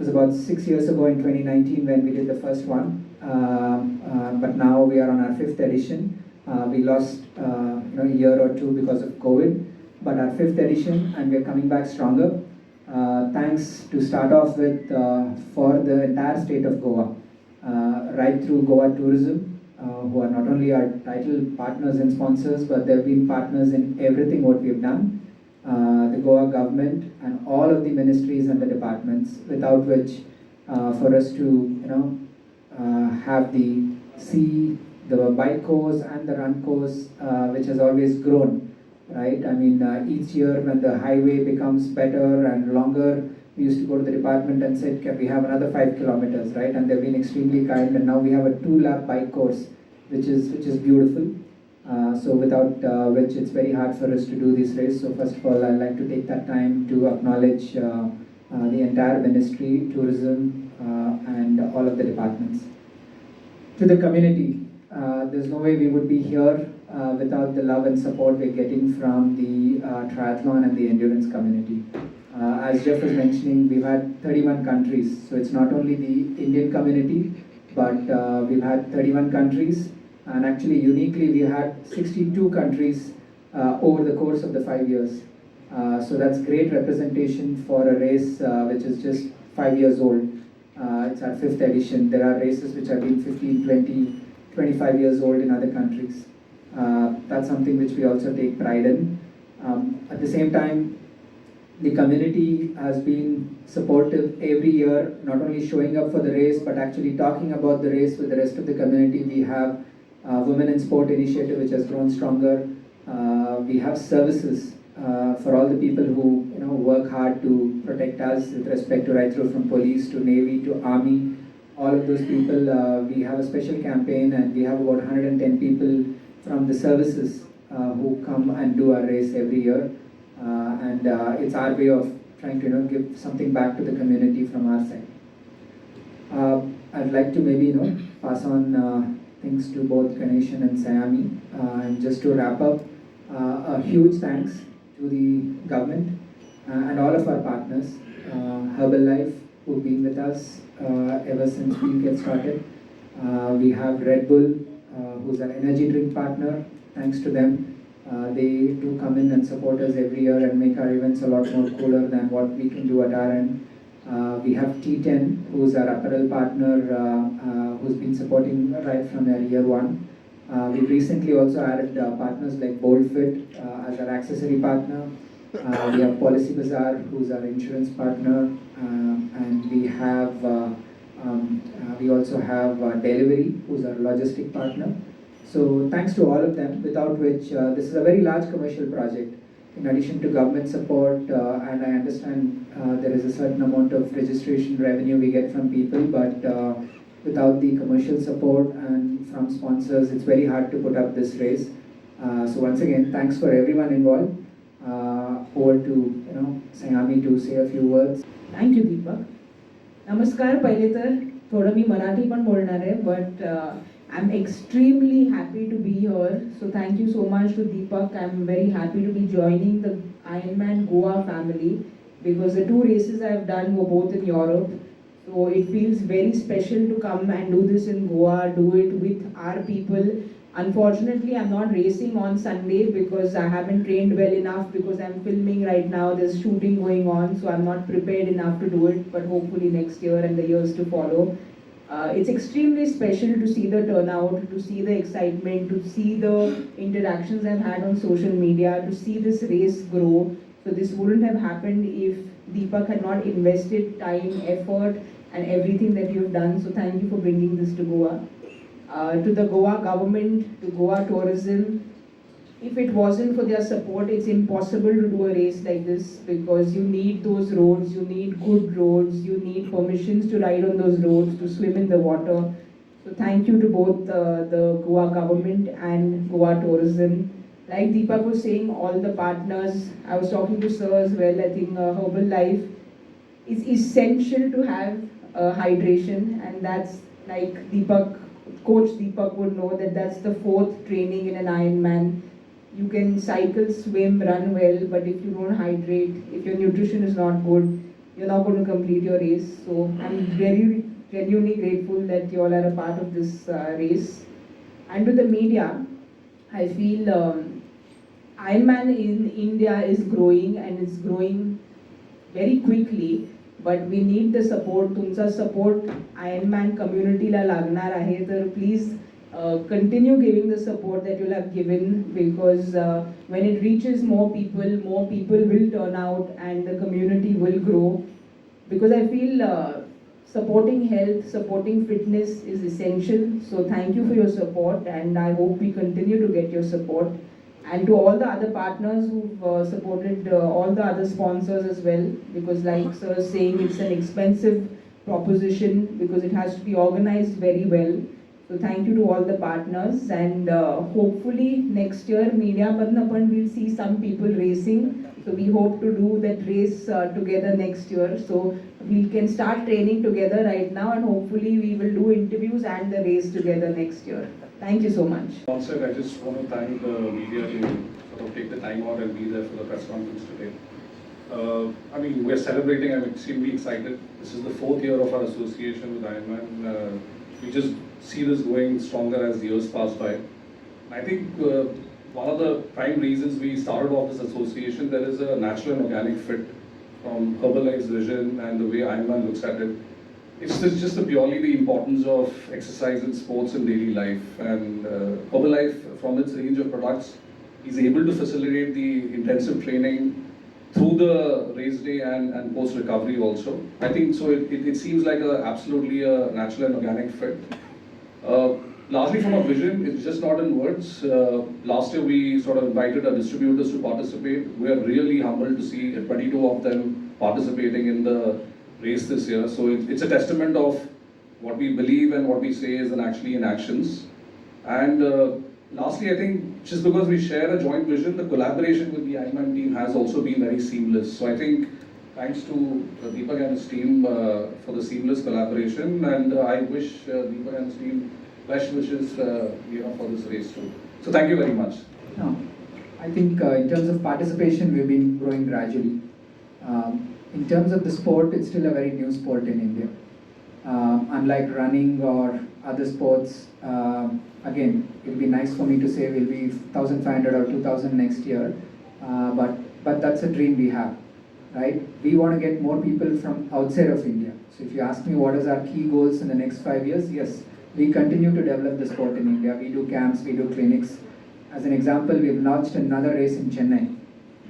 was about 6 years ago in 2019 when we did the first one. But now we are on our 5th edition. We lost a year or two because of COVID, but our 5th edition, and we're coming back stronger. Thanks to start off with for the entire state of Goa, right through Goa Tourism, who are not only our title partners and sponsors, but they've been partners in everything what we've done. The Goa government and all of the ministries and the departments, without which for us to have the bike course and the run course, which has always grown, right? I mean, each year when the highway becomes better and longer, we used to go to the department and say, can we have another 5 kilometers, right? And they've been extremely kind, and now we have a 2-lap bike course, which is beautiful. So without which it's very hard for us to do this race. So first of all, I'd like to take that time to acknowledge the entire ministry, tourism, and all of the departments. To the community, there's no way we would be here without the love and support we're getting from the triathlon and the endurance community. As Jeff was mentioning, we've had 31 countries, so it's not only the Indian community, but we've had 31 countries, and actually uniquely we had 62 countries over the course of the 5 years. So that's great representation for a race which is just 5 years old. It's our 5th edition. There are races which have been 15, 20, 25 years old in other countries. That's something which we also take pride in. At the same time, the community has been supportive every year, not only showing up for the race, but actually talking about the race with the rest of the community. We have Women in Sport initiative, which has grown stronger. We have services for all the people who work hard to protect us with respect to right through from police to Navy to Army. All of those people, we have a special campaign, and we have about 110 people from the services who come and do our race every year. And it's our way of trying to give something back to the community from our side. I'd like to maybe pass on things to both Ganeshan and Sayami. And just to wrap up, a huge thanks to the government and all of our partners, Herbalife, who've been with us ever since we get started. We have Red Bull, who's our energy drink partner. Thanks to them. They do come in and support us every year and make our events a lot more cooler than what we can do at our end. We have T10, who's our apparel partner, who's been supporting right from our year one. We've recently also added partners like BoldFit as our accessory partner. We have Policy Bazaar, who's our insurance partner, and we also have Delivery, who's our logistic partner. So thanks to all of them, without which this is a very large commercial project. In addition to government support, and I understand there is a certain amount of registration revenue we get from people, but without the commercial support and from sponsors, it's very hard to put up this race. So once again, thanks for everyone involved. Over to Sayami to say a few words. Thank you, Deepak. नमस्कार. पहिले तर थोडं मी मराठी पण बोलणार आहे, but I'm extremely happy to be here. So thank you so much to Deepak. I'm very happy to be joining the Ironman Goa family, because the 2 races I've done were both in Europe. So it feels very special to come and do this in Goa, do it with our people. Unfortunately, I'm not racing on Sunday because I haven't trained well enough, because I'm filming right now. There's shooting going on, so I'm not prepared enough to do it, but hopefully next year and the years to follow. It's extremely special to see the turnout, to see the excitement, to see the interactions I've had on social media, to see this race grow. So this wouldn't have happened if Deepak had not invested time, effort, and everything that you've done. So thank you for bringing this to Goa. To the Goa government, to Goa tourism, if it wasn't for their support, it's impossible to do a race like this, because you need those roads, you need good roads, you need permissions to ride on those roads, to swim in the water. So thank you to both the Goa government and Goa tourism. Like Deepak was saying, all the partners, I was talking to Sir as well, I think Herbalife is essential to have hydration, and that's like Coach Deepak would know that that's the 4th training in an Ironman. You can cycle, swim, run well, but if you don't hydrate, if your nutrition is not good, you're not going to complete your race. So I'm very genuinely grateful that you all are a part of this race. And to the media, I feel Ironman in India is growing and it's growing very quickly. But we need the support. तुमचा support Ironman community ला लागणार आहे. तर please continue giving the support that you'll have given, because when it reaches more people will turn out and the community will grow. Because I feel supporting health, supporting fitness is essential. So thank you for your support, and I hope we continue to get your support. And to all the other partners who've supported, all the other sponsors as well, because like sir is saying, it's an expensive proposition because it has to be organized very well. So thank you to all the partners, and hopefully next year media madnapan we'll see some people racing. So we hope to do that race together next year. So we can start training together right now, and hopefully we will do interviews and the race together next year. Thank you so much. Also, I just want to thank the media to sort of take the time out and be there for the press conference today. I mean, we're celebrating. I'm extremely excited. This is the 4th year of our association with Ironman. We just see this going stronger as the years pass by. I think one of the prime reasons we started off this association, there is a natural and organic fit from Herbalife's vision and the way Ironman looks at it. It's just purely the importance of exercise and sports in daily life. And Herbalife, from its range of products, is able to facilitate the intensive training through the race day and post-recovery also. I think so. It seems like absolutely a natural and organic fit. Largely from a vision, it's just not in words. Last year we sort of invited our distributors to participate. We are really humbled to see 22 of them participating in the race this year. So it's a testament of what we believe and what we say is actually in actions. And lastly, I think just because we share a joint vision, the collaboration with the Ironman team has also been very seamless. So I think thanks to Deepak and his team for the seamless collaboration, and I wish Deepak and his team best wishes for this race too. So thank you very much. No, I think in terms of participation, we've been growing gradually. In terms of the sport, it's still a very new sport in India. Unlike running or other sports, again, it would be nice for me to say we'll be 1,500 or 2,000 next year, but that's a dream we have, right? We want to get more people from outside of India. So if you ask me what is our key goals in the next 5 years, yes, we continue to develop the sport in India. We do camps, we do clinics. As an example, we've launched another race in Chennai,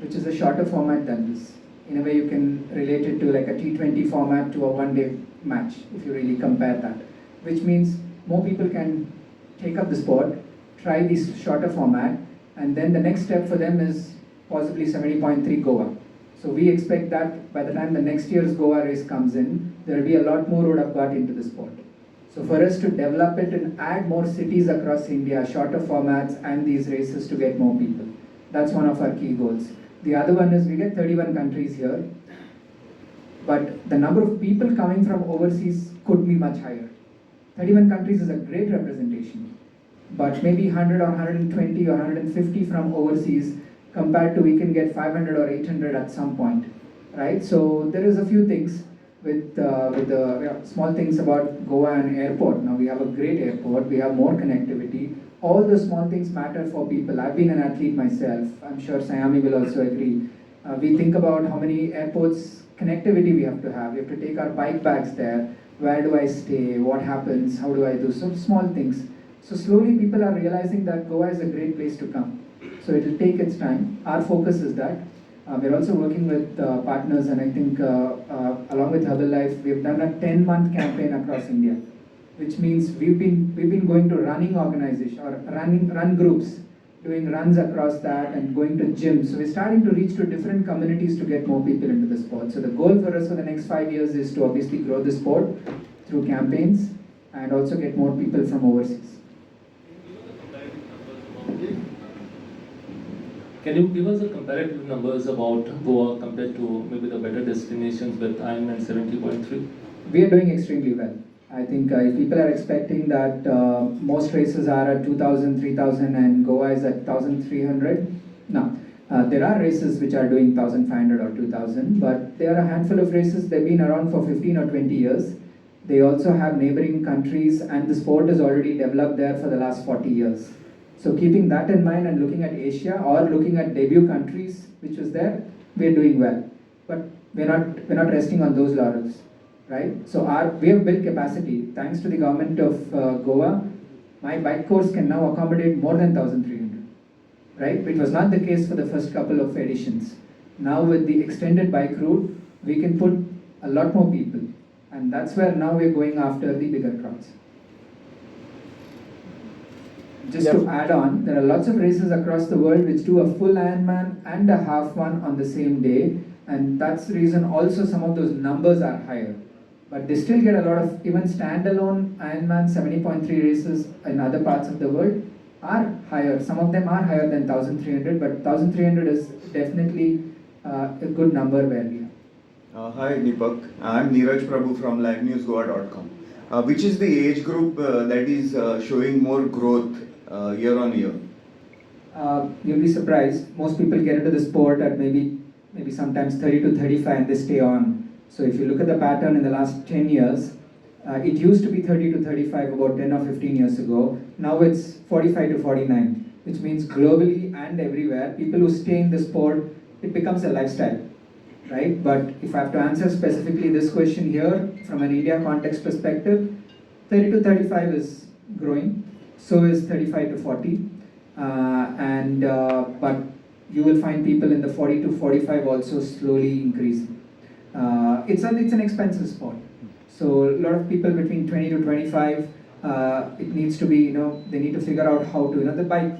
which is a shorter format than this. In a way, you can relate it to like a T20 format to a one-day match, if you really compare that. Which means more people can take up the sport, try this shorter format, and then the next step for them is possibly 70.3 Goa. So we expect that by the time the next year's Goa race comes in, there will be a lot more who would have got into the sport. So for us to develop it and add more cities across India, shorter formats and these races to get more people. That's one of our key goals. The other one is we get 31 countries here, but the number of people coming from overseas could be much higher. 31 countries is a great representation, but maybe 100 or 120 or 150 from overseas compared to we can get 500 or 800 at some point, right? So there is a few things with the small things about Goa and airport. Now we have a great airport, we have more connectivity. All the small things matter for people. I've been an athlete myself. I'm sure Sayami will also agree. We think about how many airports connectivity we have to have. We have to take our bike bags there. Where do I stay? What happens? How do I do? So small things. So slowly people are realizing that Goa is a great place to come. So it will take its time. Our focus is that. We're also working with partners, and I think along with Herbalife, we've done a 10-month campaign across India, which means we've been going to running organizations or run groups, doing runs across that and going to gyms. So we're starting to reach to different communities to get more people into the sport. So the goal for us for the next 5 years is to obviously grow the sport through campaigns and also get more people from overseas. Can you give us a comparative numbers about Goa compared to maybe the better destinations with Ironman 70.3? We are doing extremely well. I think if people are expecting that most races are at 2,000, 3,000 and Goa is at 1,300, no. There are races which are doing 1,500 or 2,000, but there are a handful of races that have been around for 15 or 20 years. They also have neighboring countries, and the sport is already developed there for the last 40 years. So keeping that in mind and looking at Asia or looking at debut countries which was there, we're doing well. But we're not resting on those laurels, right? So we have built capacity. Thanks to the government of Goa, my bike course can now accommodate more than 1,300, right? It was not the case for the first couple of editions. Now with the extended bike route, we can put a lot more people. And that's where now we're going after the bigger crowds. Just to add on, there are lots of races across the world which do a full Ironman and a half one on the same day, and that's the reason also some of those numbers are higher. But they still get a lot of even standalone Ironman 70.3 races in other parts of the world are higher. Some of them are higher than 1,300, but 1,300 is definitely a good number where we are. Hi Deepak, I'm Neeraj Prabhu from livenewsgoa.com. Which is the age group that is showing more growth year on year? You'll be surprised. Most people get into the sport at maybe sometimes 30 to 35 and they stay on. So if you look at the pattern in the last 10 years, it used to be 30 to 35 about 10 or 15 years ago. Now it's 45 to 49, which means globally and everywhere, people who stay in the sport, it becomes a lifestyle, right? But if I have to answer specifically this question here, from an India context perspective, 30 to 35 is growing, so is 35 to 40. But you will find people in the 40 to 45 also slowly increasing. It's an expensive sport. So a lot of people between 20 to 25, it needs to be, they need to figure out how to,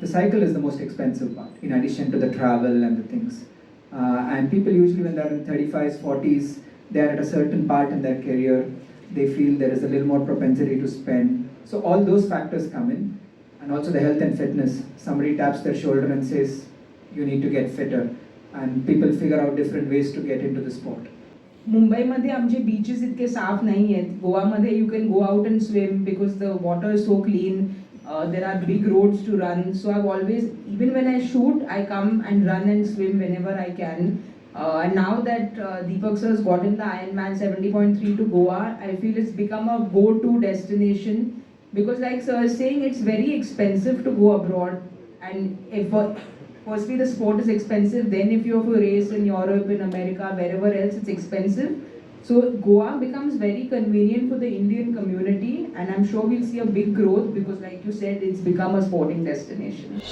the cycle is the most expensive part, in addition to the travel and the things. And people usually when they're in 35s, 40s, they're at a certain part in their career, they feel there is a little more propensity to spend. So all those factors come in. And also the health and fitness. Somebody taps their shoulder and says, you need to get fitter. And people figure out different ways to get into the sport. मुंबईमध्ये आमचे beaches इतके साफ नाही आहेत. गोवामध्ये you can go out and swim because the water is so clean. There are big roads to run. So I've always, even when I shoot, I come and run and swim whenever I can. And now that Deepak sir has gotten the Ironman 70.3 to Goa, I feel it's become a go-to destination. Because like sir is saying, it's very expensive to go abroad. And if firstly the sport is expensive, then if you have to race in Europe, in America, wherever else, it's expensive. So Goa becomes very convenient for the Indian community, and I'm sure we'll see a big growth because like you said, it's become a sporting destination.